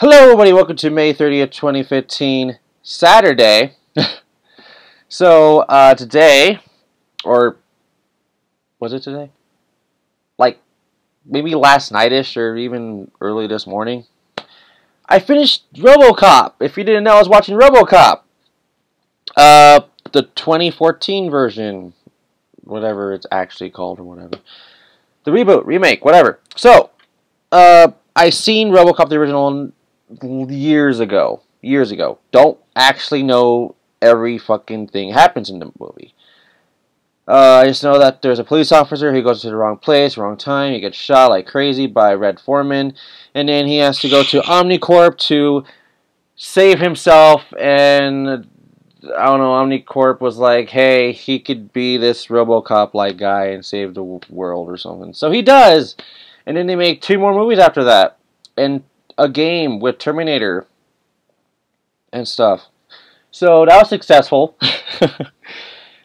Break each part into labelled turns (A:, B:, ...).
A: Hello everybody, welcome to May 30th, 2015, Saturday. Today, or was it today? Like, maybe last night-ish, or even early this morning, I finished RoboCop. If you didn't know, I was watching RoboCop. The 2014 version, whatever it's actually called, or whatever. The reboot, remake, whatever. So, I seen RoboCop, the original, years ago. Don't actually know every fucking thing happens in the movie. I just know that there's a police officer who goes to the wrong place, wrong time. He gets shot like crazy by Red Foreman, and then he has to go to Omnicorp to save himself. And I don't know, Omnicorp was like, hey, he could be this RoboCop-like guy and save the world or something. So he does, and then they make 2 more movies after that, and a game with Terminator and stuff. So that was successful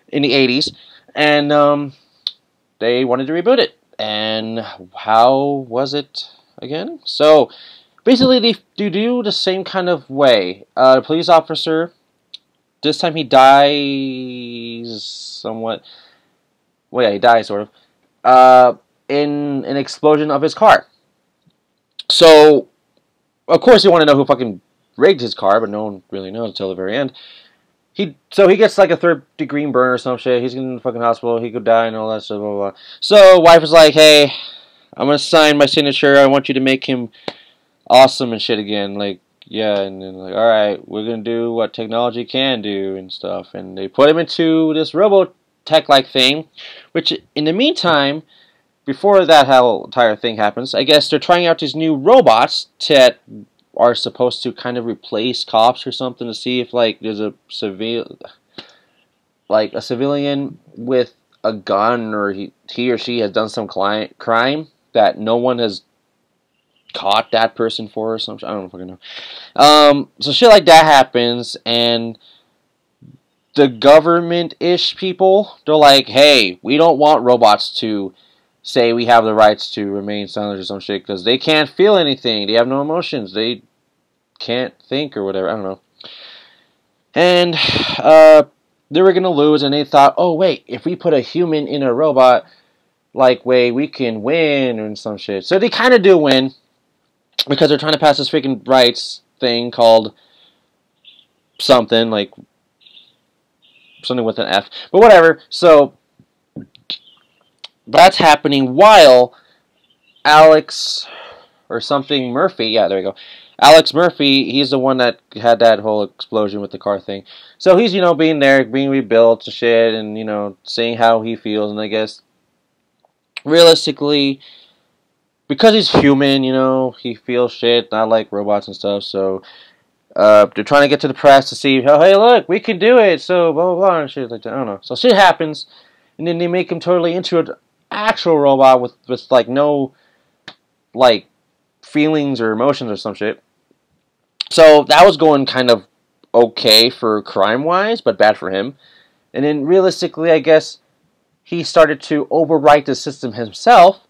A: in the 80s, and they wanted to reboot it. And how was it again? So basically they do the same kind of way. The police officer, this time he dies somewhat. Well, yeah, he dies sort of in an explosion of his car. So of course you want to know who fucking rigged his car, but no one really knows until the very end. So he gets like a 3rd-degree burn or some shit. He's in the fucking hospital. He could die and all that stuff, blah, blah, blah. So wife is like, hey, I'm gonna sign my signature. I want you to make him awesome and shit again. Like, yeah, and then like, alright, we're gonna do what technology can do and stuff. And they put him into this Robotech-like thing, which in the meantime, before that whole entire thing happens, I guess they're trying out these new robots that are supposed to kind of replace cops or something, to see if like there's a civilian with a gun, or he or she has done some crime that no one has caught that person for or something. I don't fucking know. So shit like that happens, and the government-ish people, they're like, hey, we don't want robots to say we have the rights to remain silent or some shit, because they can't feel anything. They have no emotions. They can't think or whatever. I don't know. And they were going to lose, and they thought, oh, wait, if we put a human in a robot, like, way, we can win or some shit. So they kind of do win, because they're trying to pass this freaking rights thing called something, like, something with an F. But whatever. So that's happening while Alex or something Murphy, yeah, there we go. Alex Murphy, he's the one that had that whole explosion with the car thing. So he's, being there, being rebuilt and shit, and, saying how he feels. And I guess, realistically, because he's human, he feels shit, not like robots and stuff. So they're trying to get to the press to see, oh, hey, look, we can do it. So blah, blah, blah, and shit like that. I don't know. So shit happens, and then they make him totally into an actual robot with like no like feelings or emotions or some shit. So that was going kind of okay for crime wise, but bad for him. And then realistically, I guess he started to overwrite the system himself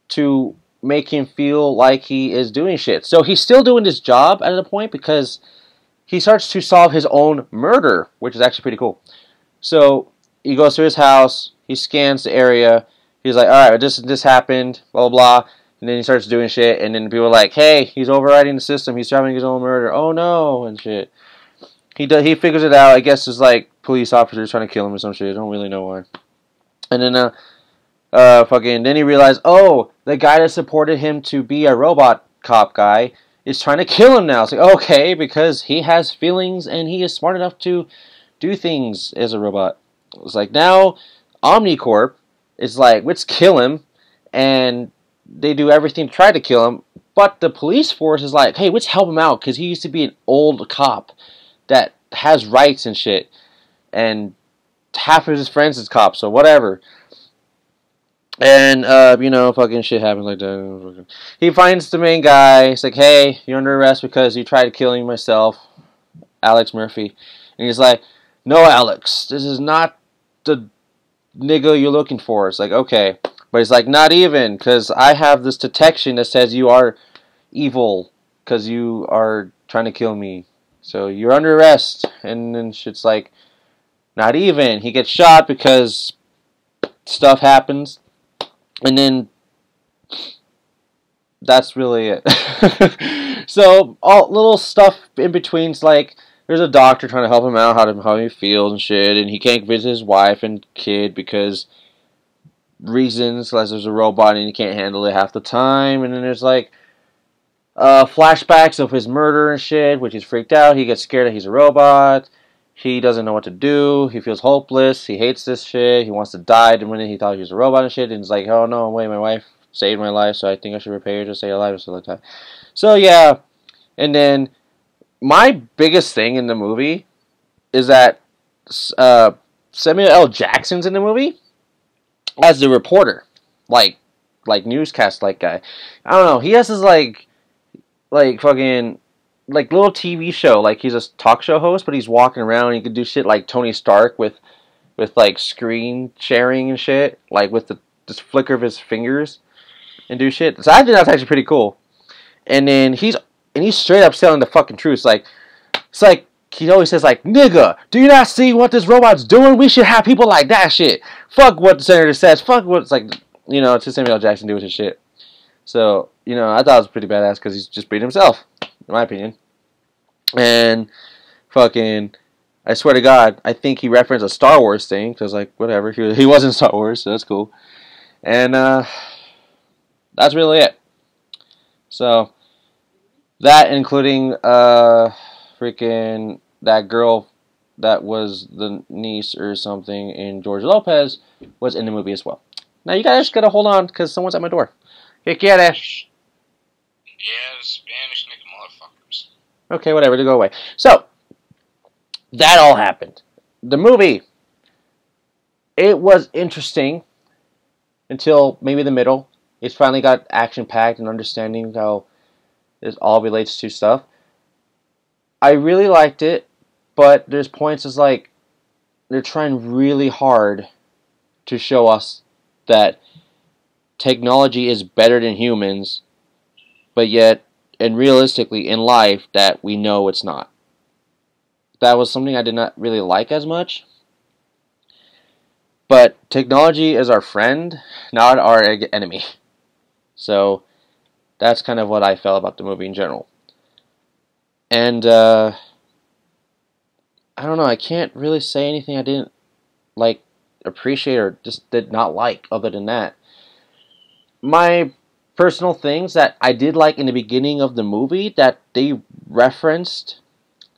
A: to make him feel like he is doing shit. So he's still doing his job at a point, because he starts to solve his own murder, which is actually pretty cool. So he goes to his house, he scans the area. He's like, alright, this happened, blah, blah, blah. And then he starts doing shit, and then people are like, hey, he's overriding the system, he's solving his own murder, oh no, and shit. He figures it out. I guess it's like police officers trying to kill him or some shit. I don't really know why. And then, then he realized, oh, the guy that supported him to be a robot cop guy is trying to kill him now. It's like, okay, because he has feelings, and he is smart enough to do things as a robot. It's like, now, Omnicorp is like, let's kill him, and they do everything to try to kill him, but the police force is like, hey, let's help him out, because he used to be an old cop that has rights and shit, and half of his friends is cops, so whatever. And, fucking shit happens like that. He finds the main guy. He's like, hey, you're under arrest because you tried killing myself, Alex Murphy. And he's like, no, Alex, this is not the nigga you're looking for. It's like, okay. But he's like, not even, because I have this detection that says you are evil because you are trying to kill me. So you're under arrest. And then shit's like, not even. He gets shot because stuff happens. And then that's really it. So all little stuff in between's like, there's a doctor trying to help him out, how he feels and shit, and he can't visit his wife and kid because reasons, unless there's a robot and he can't handle it half the time. And then there's like flashbacks of his murder and shit, which he's freaked out. He gets scared that he's a robot. He doesn't know what to do. He feels hopeless. He hates this shit. He wants to die the minute he thought he was a robot and shit. And he's like, oh no, wait, my wife saved my life, so I think I should repay her to stay alive or something like that. So yeah, and then my biggest thing in the movie is that Samuel L. Jackson's in the movie as the reporter, like newscast guy. I don't know. He has this like fucking like little TV show. Like he's a talk show host, but he's walking around and he can do shit like Tony Stark with like screen sharing and shit, like with the just flicker of his fingers and do shit. So I think that's actually pretty cool. And then he's straight up telling the fucking truth. It's like he always says like, nigga, do you not see what this robot's doing? We should have people like that shit. Fuck what the senator says. Fuck what it's like. You know, it's just Samuel L. Jackson do with his shit. So, you know, I thought it was pretty badass because he's just being himself, in my opinion. And fucking, I swear to God, I think he referenced a Star Wars thing because, like, whatever, he was in Star Wars, so that's cool. And that's really it. So that, including freaking that girl that was the niece or something in George Lopez was in the movie as well. Now you guys gotta hold on because someone's at my door. ¿Qué quieres?
B: Yeah, Spanish nigga motherfuckers.
A: Okay, whatever, to go away. So, that all happened. The movie, it was interesting until maybe the middle. It's finally got action-packed and understanding how this all relates to stuff. I really liked it, but there's points it's like they're trying really hard to show us that technology is better than humans, but yet, and realistically in life, that we know it's not. That was something I did not really like as much. But technology is our friend, not our enemy. So, that's kind of what I felt about the movie in general. And, I don't know, I can't really say anything I didn't, like, appreciate or just did not like other than that. My personal things that I did like in the beginning of the movie, that they referenced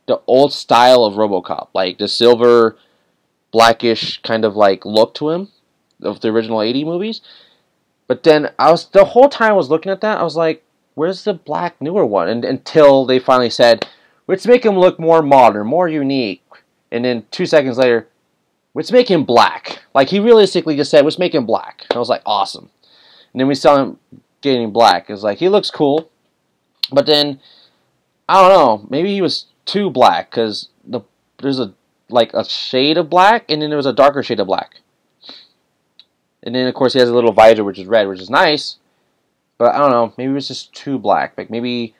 A: the old style of RoboCop, like the silver, blackish kind of like look to him of the original 80 movies. But then the whole time I was looking at that, I was like, where's the black newer one? And until they finally said, let's make him look more modern, more unique. And then 2 seconds later, let's make him black. Like, he realistically just said, let's make him black. And I was like, awesome. And then we saw him getting black. It was like, he looks cool. But then, I don't know, maybe he was too black, because there's a shade of black, and then there was a darker shade of black. And then, of course, he has a little visor, which is red, which is nice. But I don't know, maybe it was just too black. Like, maybe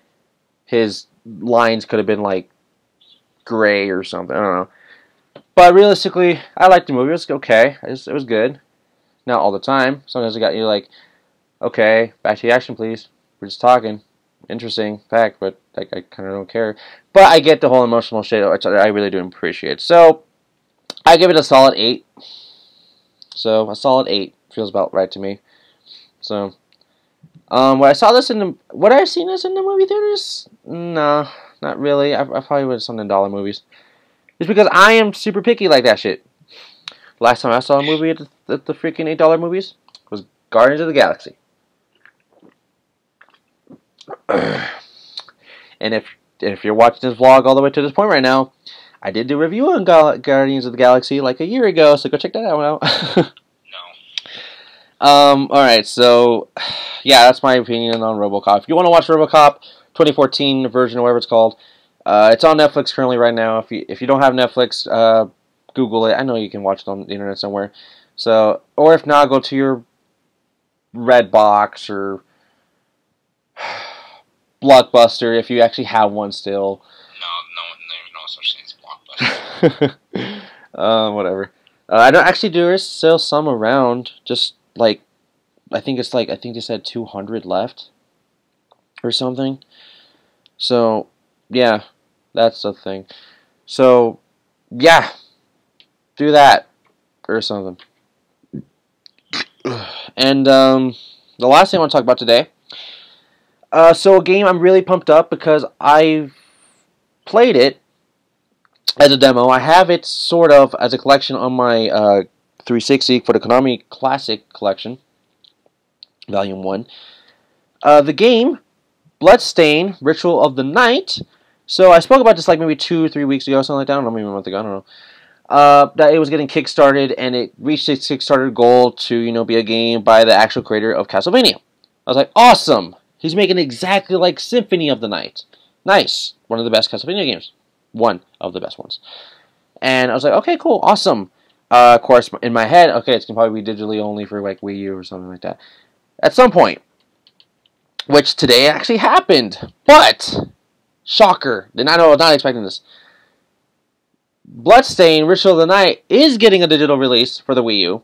A: his lines could have been, like, gray or something. I don't know. But realistically, I liked the movie. It was okay. It was good. Not all the time. Sometimes it got you like, okay, back to the action, please. We're just talking. Interesting fact, but I kind of don't care. But I get the whole emotional shit, which I really do appreciate. So, I give it a solid 8. So, a solid 8 feels about right to me. So, when I saw this would I have seen this in the movie theaters? No, not really. I probably would have seen it in dollar movies. It's because I am super picky like that shit. Last time I saw a movie at the freaking $8 movies was Guardians of the Galaxy. And if you're watching this vlog all the way to this point right now, I did do a review on Guardians of the Galaxy like a year ago, so go check that out.
B: No.
A: Alright, so, yeah, that's my opinion on RoboCop. If you want to watch RoboCop 2014 version or whatever it's called, it's on Netflix currently right now. If you don't have Netflix, Google it. I know you can watch it on the internet somewhere. So, or if not, go to your Redbox or blockbuster if you actually have one still.
B: There's no such thing as blockbuster.
A: Whatever. I don't actually. There is still some around. Just like I think they said 200 left or something. So yeah, that's the thing. So yeah, do that or something. And the last thing I want to talk about today. So a game I'm really pumped up because I've played it as a demo. I have it sort of as a collection on my 360 for the Konami Classic Collection, Volume 1. The game, BloodStained, Ritual of the Night. So I spoke about this like maybe 2 or 3 weeks ago, something like that. I don't know, maybe a month ago, I don't know. That it was getting kickstarted, and it reached its Kickstarter goal to, be a game by the actual creator of Castlevania. I was like, awesome! He's making it exactly like Symphony of the Night. Nice. One of the best Castlevania games. One of the best ones. And I was like, okay, cool, awesome. Of course, in my head, okay, it's going to probably be digitally only for like Wii U or something like that. At some point. Which today actually happened. But, shocker. I was not expecting this. BloodStained Ritual of the Night is getting a digital release for the Wii U.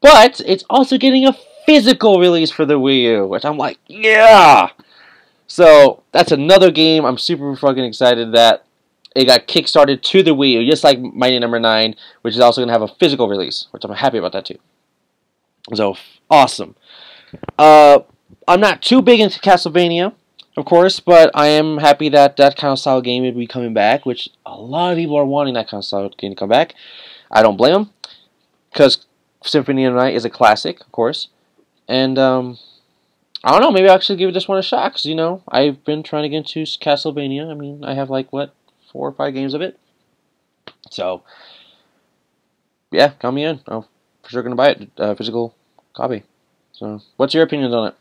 A: But, it's also getting a physical release for the Wii U, which I'm like, yeah! So, that's another game I'm super fucking excited that it got kickstarted to the Wii U, just like Mighty Number 9, which is also going to have a physical release, which I'm happy about that too. So, awesome. I'm not too big into Castlevania, of course, but I am happy that that kind of style game will be coming back, which a lot of people are wanting that kind of style game to come back. I don't blame them, because Symphony of the Night is a classic, of course. And, I don't know, maybe I'll actually give this one a shot, because, I've been trying to get into Castlevania. I mean, I have, 4 or 5 games of it. So, yeah, count me in. I'm for sure going to buy it, physical copy. So, what's your opinions on it?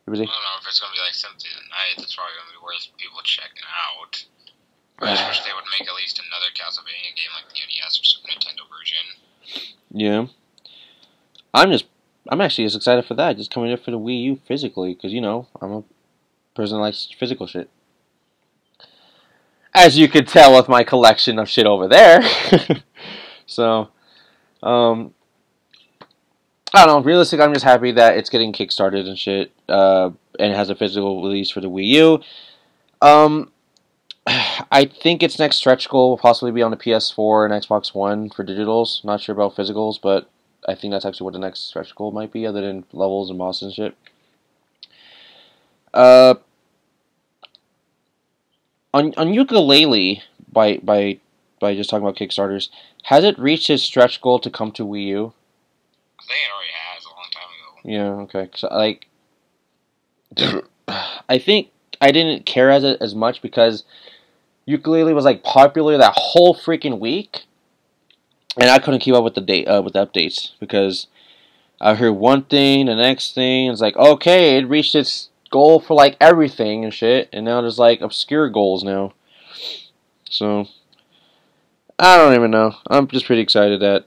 B: I don't know if it's going to be like Symphony of the Night. That's probably going to be worth people checking out. I just wish they would make at least another Castlevania game like the NES or Super Nintendo version.
A: Yeah. I'm actually as excited for that, just coming up for the Wii U physically, because, I'm a person that likes physical shit. As you could tell with my collection of shit over there. So, I don't know, realistically, I'm just happy that it's getting kickstarted and shit, and it has a physical release for the Wii U. I think its next stretch goal will possibly be on the PS4 and Xbox One for digitals. Not sure about physicals, but I think that's actually what the next stretch goal might be, other than levels and bosses and shit. On Ukulele, by just talking about Kickstarters, has it reached its stretch goal to come to Wii U?
B: I think it already has a long time ago.
A: Yeah, okay. So, I think I didn't care as much because Ukulele was popular that whole freaking week, and I couldn't keep up with the updates because I heard one thing, the next thing, it's okay, it reached its goal for everything and shit, and now there's obscure goals now. So I don't even know. I'm just pretty excited that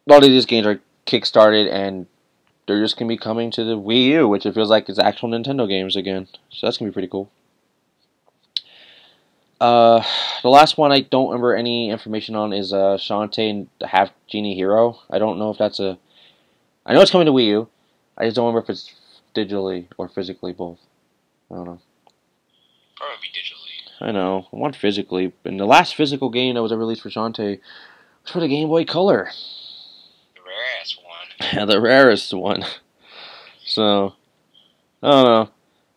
A: all of these games are kickstarted and they're just gonna be coming to the Wii U, which it feels like it's actual Nintendo games again. So that's gonna be pretty cool. The last one I don't remember any information on is Shantae and the Half Genie Hero. I don't know if that's a... I know it's coming to Wii U. I just don't remember if it's digitally or physically both. I don't know.
B: Probably digitally.
A: I know. I want physically. And the last physical game that was released for Shantae was for the Game Boy Color.
B: The rarest one.
A: Yeah, the rarest one. So, I don't know.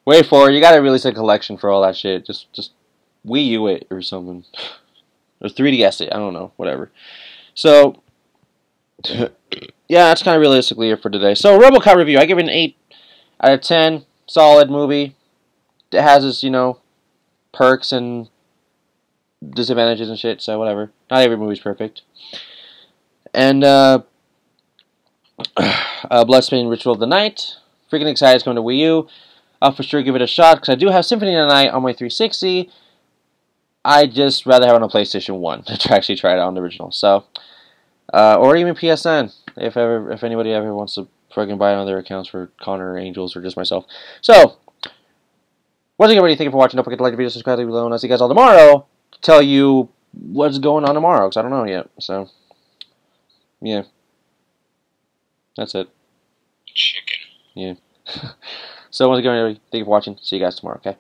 A: Wait for it. You gotta release a collection for all that shit. Just Wii U it or something. Or 3DS it. I don't know. Whatever. So, yeah, that's kind of realistically it for today. So, RoboCop review. I give it an 8 out of 10. Solid movie. It has its, perks and disadvantages and shit, so whatever. Not every movie's perfect. And, Bloodstained Ritual of the Night. Freaking excited it's coming to Wii U. I'll for sure give it a shot, because I do have Symphony of the Night on my 360. I'd just rather have it on a PlayStation 1 to actually try it out on the original. So, or even PSN, if anybody ever wants to freaking buy it on their accounts for Connor or Angels or just myself. So, Once again, everybody, thank you for watching. Don't forget to like the video, subscribe, leave below, and I'll see you guys all tomorrow to tell you what's going on tomorrow, because I don't know yet. So, yeah. That's it.
B: Chicken.
A: Yeah. So, once again, everybody, thank you for watching. See you guys tomorrow, okay?